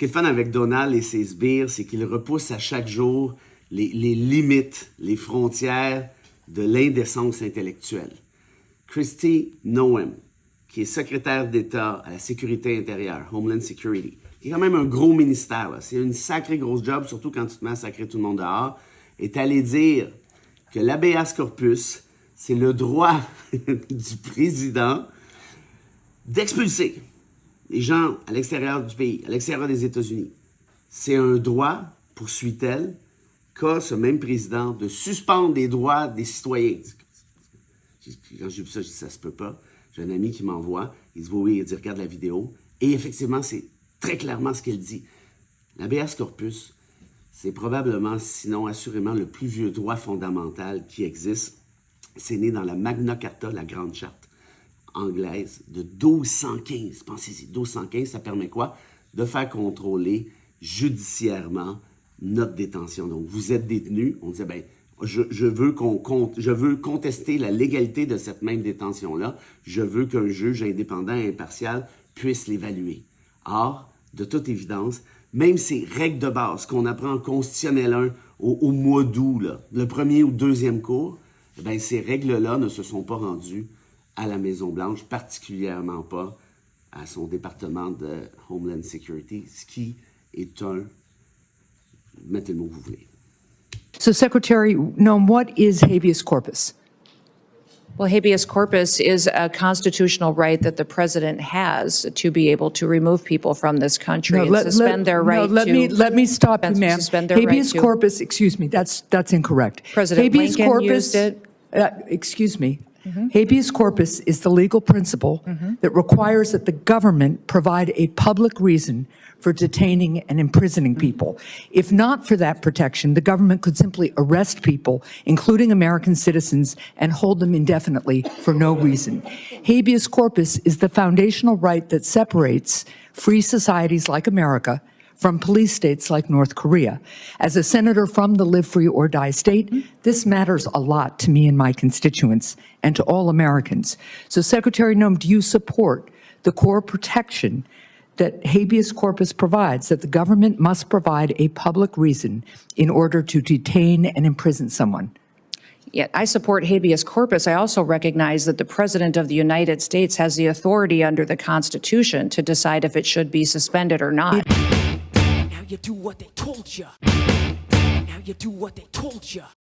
qui est le fun avec Donald et ses sbires, c'est qu'il repousse à chaque jour les limites, les frontières de l'indécence intellectuelle. Kristi Noem, qui est secrétaire d'État à la sécurité intérieure, Homeland Security, qui est quand même un gros ministère, là. C'est une sacrée grosse job, surtout quand tu te mets à sacrer tout le monde dehors, est allée dire que l'habeas corpus, c'est le droit du président d'expulser les gens à l'extérieur du pays, à l'extérieur des États-Unis. C'est un droit, poursuit-elle, qu'a ce même président de suspendre les droits des citoyens. Quand j'ai vu ça, j'ai dit, ça se peut pas. J'ai un ami qui m'envoie, il dit, oui, il dit, regarde la vidéo. Et effectivement, c'est très clairement ce qu'elle dit. L'habeas corpus, c'est probablement, sinon assurément, le plus vieux droit fondamental qui existe. C'est né dans la Magna Carta, la Grande Charte anglaise, de 1215. Pensez-y, 1215, ça permet quoi? De faire contrôler judiciairement notre détention. Donc, vous êtes détenu, on disait, ben, je veux contester la légalité de cette même détention-là. Je veux qu'un juge indépendant et impartial puisse l'évaluer. Or, de toute évidence, même ces règles de base qu'on apprend en constitutionnel 1 au mois d'août, là, le premier ou deuxième cours, ben, ces règles-là ne se sont pas rendues à la Maison-Blanche, particulièrement pas à son département de Homeland Security, ce qui est mettez le mot que vous voulez. So, Secretary Noem, what is habeas corpus? Well, habeas corpus is a constitutional right that the president has to be able to remove people from this country and suspend their right let me stop you, ma'am. Habeas right corpus, excuse me, that's incorrect. President habeas Lincoln corpus, used it. Excuse me. Habeas corpus is the legal principle that requires that the government provide a public reason for detaining and imprisoning people. If not for that protection, the government could simply arrest people, including American citizens, and hold them indefinitely for no reason. Habeas corpus is the foundational right that separates free societies like America from police states like North Korea. As a senator from the Live Free or Die state, this matters a lot to me and my constituents and to all Americans. So, Secretary Noem, do you support the core protection that habeas corpus provides, that the government must provide a public reason in order to detain and imprison someone? Yeah, I support habeas corpus. I also recognize that the President of the United States has the authority under the Constitution to decide if it should be suspended or not. Now you do what they told you. Now you do what they told you.